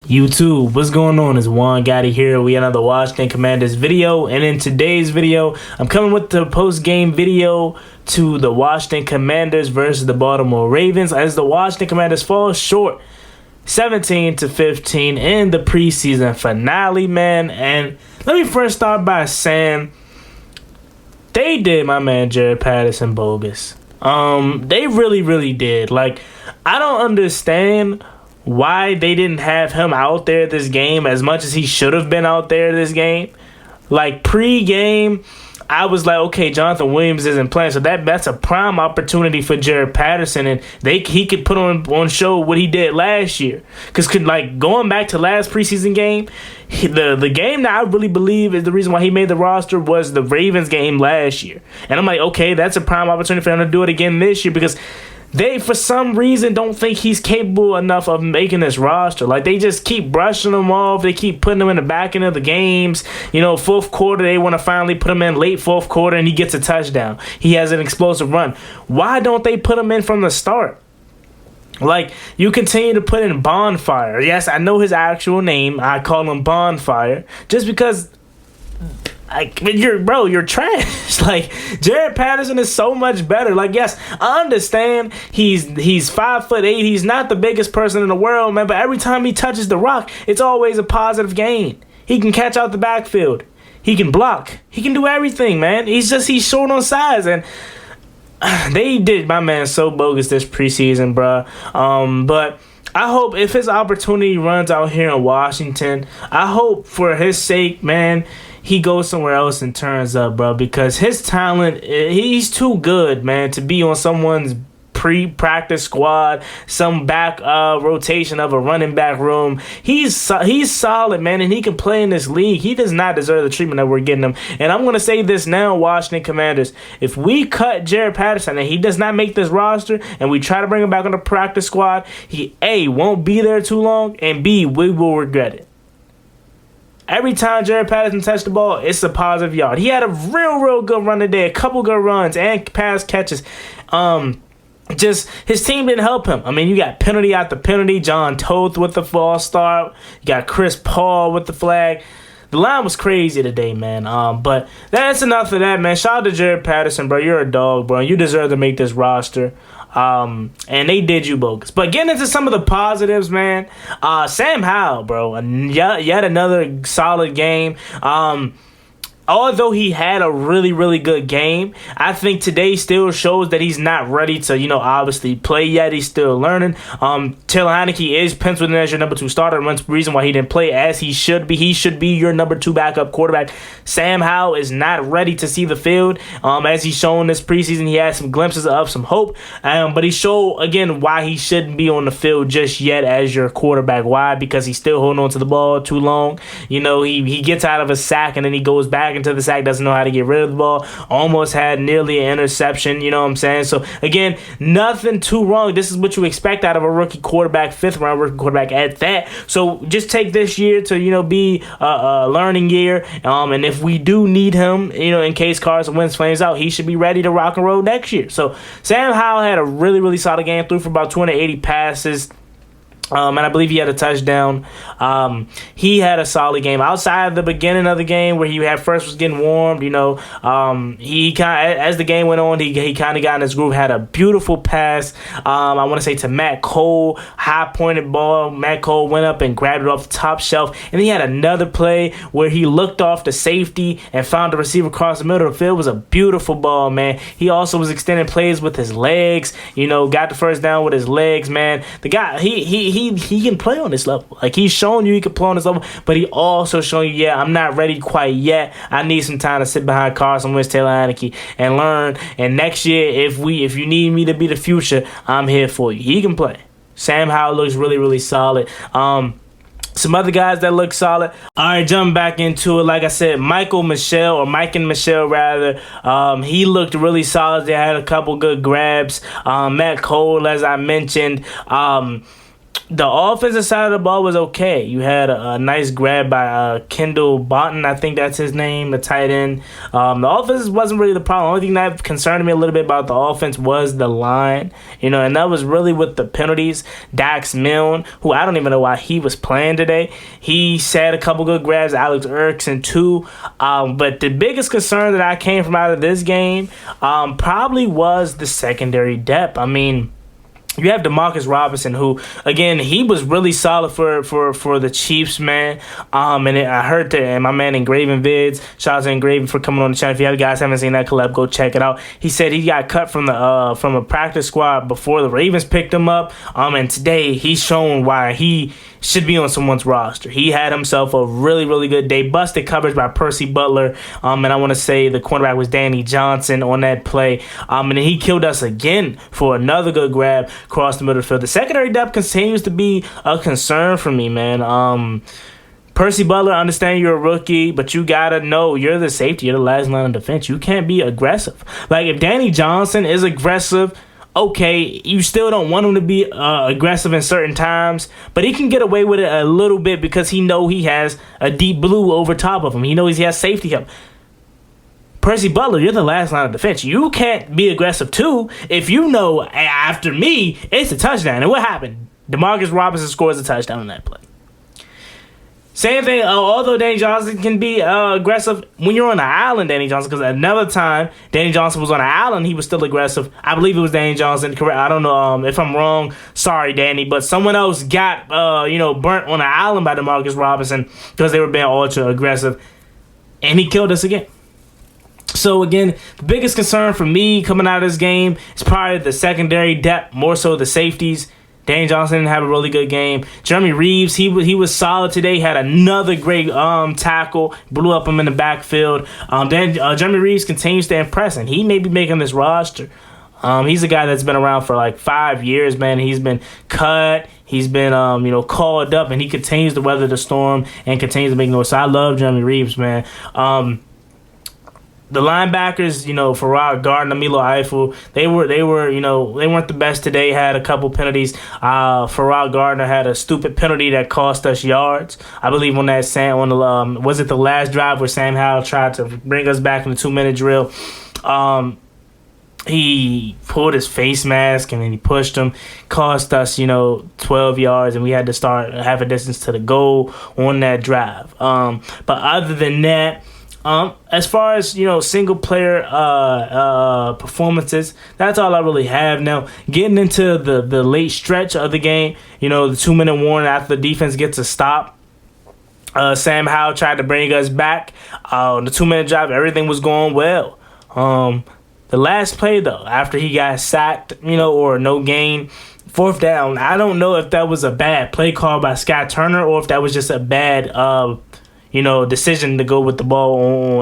YouTube, what's going on? It's Juan Gotti here. We another Washington Commanders video, and in today's video, I'm coming with the post-game video to the Washington Commanders versus the Baltimore Ravens as the Washington Commanders fall short 17-15 in the preseason finale, man. And let me first start by saying they did my man Jarret Patterson bogus. They really did. Like, I don't understand why they didn't have him out there this game as much as he should have been out there this game. Like, pre-game, I was like, okay, Jonathan Williams isn't playing, so that's a prime opportunity for Jarret Patterson, and he could put on show what he did last year. Because, going back to last preseason game, the game that I really believe is the reason why he made the roster was the Ravens game last year. And I'm like, okay, that's a prime opportunity for him to do it again this year, because they, for some reason, don't think he's capable enough of making this roster. Like, they just keep brushing him off. They keep putting him in the back end of the games. You know, fourth quarter, they want to finally put him in late fourth quarter, and he gets a touchdown. He has an explosive run. Why don't they put him in from the start? Like, you continue to put in Bonfire. Yes, I know his actual name. I call him Bonfire. Just because, you're trash. Like, Jarret Patterson is so much better. Like, yes, I understand he's 5'8". He's not the biggest person in the world, man. But every time he touches the rock, it's always a positive gain. He can catch out the backfield. He can block. He can do everything, man. He's short on size, and they did my man so bogus this preseason, bro. But I hope if his opportunity runs out here in Washington, I hope for his sake, man, he goes somewhere else and turns up, bro, because his talent, he's too good, man, to be on someone's pre-practice squad, some back rotation of a running back room. He's solid, man, and he can play in this league. He does not deserve the treatment that we're getting him. And I'm going to say this now, Washington Commanders. If we cut Jarret Patterson and he does not make this roster and we try to bring him back on the practice squad, he, A, won't be there too long, and B, we will regret it. Every time Jarret Patterson touched the ball, it's a positive yard. He had a real good run today, a couple good runs and pass catches. Just his team didn't help him. I mean, you got penalty after penalty. John Toth with the false start. You got Chris Paul with the flag. The line was crazy today, man. But that's enough of that, man. Shout out to Jarret Patterson, bro. You're a dog, bro. You deserve to make this roster. And they did you bogus. But getting into some of the positives, man. Sam Howell, bro. Yet another solid game. Although he had a really good game, I think today still shows that he's not ready to, obviously play yet. He's still learning. Taylor Heinicke is penciled in as your number 2 starter. One reason why he didn't play as he should be. He should be your number 2 backup quarterback. Sam Howell is not ready to see the field. As he's shown this preseason, he had some glimpses of some hope. But he showed, again, why he shouldn't be on the field just yet as your quarterback. Why? Because he's still holding on to the ball too long. He gets out of a sack and then he goes back into the sack, doesn't know how to get rid of the ball, almost had nearly an interception, you know what I'm saying? So, again, nothing too wrong. This is what you expect out of a rookie quarterback, 5th-round rookie quarterback at that. So, just take this year to, be a learning year, and if we do need him, in case Carson Wentz flames out, he should be ready to rock and roll next year. So, Sam Howell had a really solid game, threw for about 280 passes. And I believe he had a touchdown. He had a solid game. Outside the beginning of the game where he was getting warmed, he as the game went on, he kind of got in his groove, had a beautiful pass. I want to say to Matt Cole, high pointed ball. Matt Cole went up and grabbed it off the top shelf. And he had another play where he looked off the safety and found the receiver across the middle of the field. It was a beautiful ball, man. He also was extending plays with his legs, got the first down with his legs, man. The guy, he can play on this level. Like, he's showing you he can play on this level, but he also showing you, I'm not ready quite yet. I need some time to sit behind Carson Wentz, Taylor Heinicke, and learn. And next year, if you need me to be the future, I'm here for you. He can play. Sam Howell looks really solid. Some other guys that look solid. All right, jumping back into it. Like I said, Mike and Michelle, he looked really solid. They had a couple good grabs. Matt Cole, as I mentioned. The offensive side of the ball was okay. You had a nice grab by Kendall Bonton, I think that's his name, the tight end. The offense wasn't really the problem. The only thing that concerned me a little bit about the offense was the line, and that was really with the penalties. Dax Milne, who I don't even know why he was playing today, he had a couple good grabs. Alex Erickson too. But the biggest concern that I came from out of this game probably was the secondary depth. I mean, you have DeMarcus Robinson, who, again, he was really solid for the Chiefs, man. I heard that, and my man Engraven Vids, shout out to Engraven for coming on the channel. If you guys haven't seen that collab, go check it out. He said he got cut from a practice squad before the Ravens picked him up. And today he's shown why he should be on someone's roster. He had himself a really, really good day. Busted coverage by Percy Butler. And I want to say the cornerback was Danny Johnson on that play. And then he killed us again for another good grab across the middle of the field. The secondary depth continues to be a concern for me, man. Percy Butler, I understand you're a rookie, but you got to know you're the safety. You're the last line of defense. You can't be aggressive. Like, if Danny Johnson is aggressive, okay, you still don't want him to be aggressive in certain times, but he can get away with it a little bit because he has a deep blue over top of him. He knows he has safety help. Percy Butler, you're the last line of defense. You can't be aggressive too if you know after me, it's a touchdown. And what happened? DeMarcus Robinson scores a touchdown on that play. Same thing, although Danny Johnson can be aggressive when you're on the island, Danny Johnson, because another time Danny Johnson was on the island, he was still aggressive. I believe it was Danny Johnson, correct? I don't know if I'm wrong. Sorry, Danny, but someone else got burnt on the island by DeMarcus Robinson because they were being ultra aggressive, and he killed us again. So, again, the biggest concern for me coming out of this game is probably the secondary depth, more so the safeties. Danny Johnson didn't have a really good game. Jeremy Reeves, he was solid today. Had another great tackle. Blew up him in the backfield. Jeremy Reeves continues to impress, and he may be making this roster. He's a guy that's been around for like 5 years, man. He's been cut. He's been called up, and he continues to weather the storm and continues to make noise. So I love Jeremy Reeves, man. The linebackers, Farrah Gardner, Milo Eifel, they weren't the best today. Had a couple penalties. Farrah Gardner had a stupid penalty that cost us yards. I believe was it the last drive where Sam Howell tried to bring us back in the 2-minute drill. He pulled his face mask and then he pushed him, cost us, 12 yards, and we had to start half a distance to the goal on that drive. But other than that, as far as, single player performances, that's all I really have. Now, getting into the late stretch of the game, the 2-minute warning after the defense gets a stop. Sam Howell tried to bring us back. The 2-minute drive, everything was going well. The last play, though, after he got sacked, or no gain, 4th down, I don't know if that was a bad play call by Scott Turner or if that was just a bad decision to go with the ball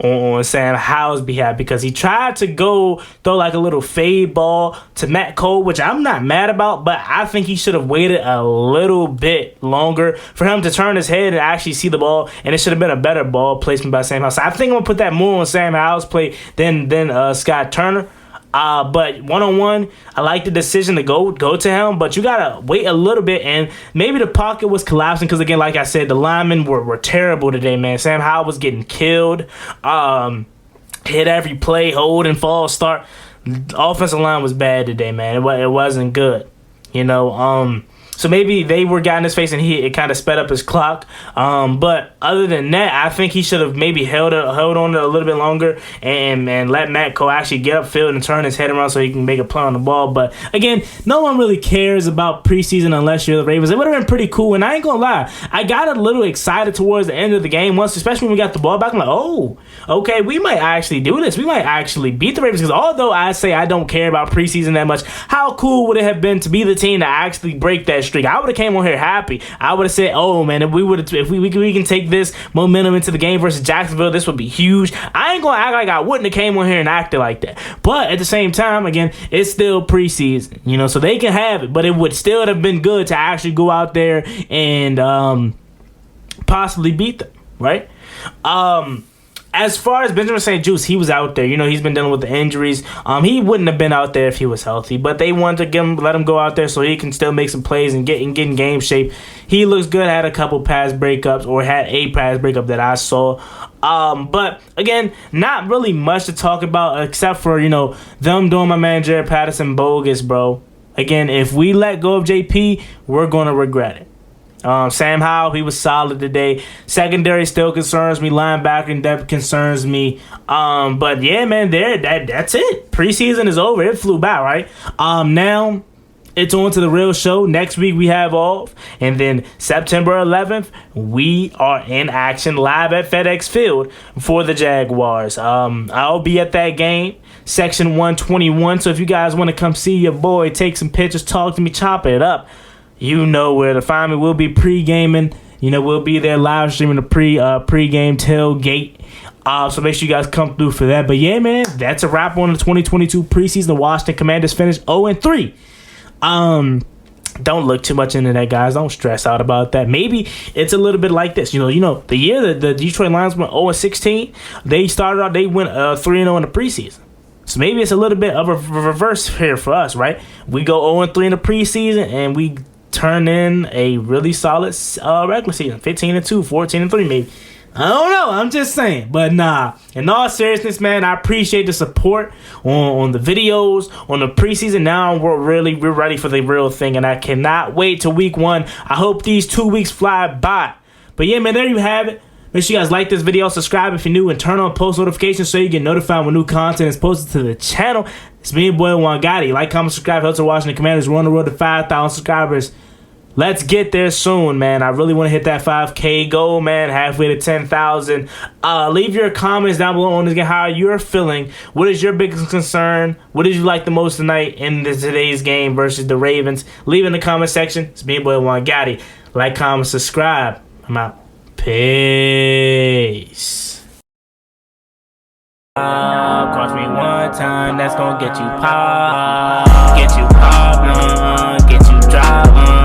on Sam Howell's behalf, because he tried to go throw like a little fade ball to Matt Cole, which I'm not mad about, but I think he should have waited a little bit longer for him to turn his head and actually see the ball, and it should have been a better ball placement by Sam Howell. So I think I'm going to put that more on Sam Howell's play than Scott Turner. But one-on-one, I like the decision to go to him, but you gotta wait a little bit, and maybe the pocket was collapsing because, again, like I said, the linemen were terrible today, man. Sam Howell was getting killed, hit every play, hold and fall, start. The offensive line was bad today, man. It wasn't good, So maybe they were got in his face and it kind of sped up his clock. But other than that, I think he should have maybe held on a little bit longer and let Matt Cole actually get upfield and turn his head around so he can make a play on the ball. But again, no one really cares about preseason unless you're the Ravens. It would have been pretty cool. And I ain't gonna lie, I got a little excited towards the end of the game once, especially when we got the ball back. I'm like, oh, okay, we might actually do this. We might actually beat the Ravens. Because although I say I don't care about preseason that much, how cool would it have been to be the team to actually break that streak? I would have came on here happy. I would have said, "Oh man, if we can take this momentum into the game versus Jacksonville, this would be huge." I ain't gonna act like I wouldn't have came on here and acted like that. But at the same time, again, it's still preseason, so they can have it. But it would still have been good to actually go out there and possibly beat them, right? as far as Benjamin St. Juste, he was out there. You know, he's been dealing with the injuries. He wouldn't have been out there if he was healthy, but they wanted to let him go out there so he can still make some plays and get in game shape. He looks good. Had a couple pass breakups, or had a pass breakup that I saw. But again, not really much to talk about except for, you know, them doing my man Jarret Patterson bogus, bro. Again, if we let go of JP, we're gonna regret it. Sam Howell, he was solid today. Secondary still concerns me. Linebacker depth concerns me. But yeah, man, that's it. Preseason is over. It flew by, right? Now it's on to the real show. Next week we have off, and then September 11th we are in action live at FedEx Field for the Jaguars. I'll be at that game, section 121. So if you guys want to come see your boy, take some pictures, talk to me, chop it up, you know where to find me. We'll be pre-gaming. You know, we'll be there live streaming the pre-game tailgate. So make sure you guys come through for that. But yeah, man, that's a wrap on the 2022 preseason. The Washington Commanders finished 0-3. Don't look too much into that, guys. Don't stress out about that. Maybe it's a little bit like this. You know, the year that the Detroit Lions went 0-16, they started out, they went 3-0 in the preseason. So maybe it's a little bit of a reverse here for us, right? We go 0-3 in the preseason, and we turn in a really solid regular season, 15-2, 14-3 maybe. I don't know. I'm just saying. But nah, in all seriousness, man, I appreciate the support on the videos, on the preseason. Now we're ready for the real thing, and I cannot wait till week 1. I hope these 2 weeks fly by. But yeah, man, there you have it. Make sure you guys like this video, subscribe if you're new, and turn on post notifications so you get notified when new content is posted to the channel. It's me, boy Wangati. Like, comment, subscribe, help to Washington Commanders. We're on the road to 5,000 subscribers. Let's get there soon, man. I really want to hit that 5K goal, man. Halfway to 10,000. Leave your comments down below on this game, how you're feeling. What is your biggest concern? What did you like the most tonight in today's game versus the Ravens? Leave in the comment section. It's me, boy Wangati. Like, comment, subscribe. I'm out. Peace. Cross me one time, that's gonna get you pop. Get you poppin', get you driving.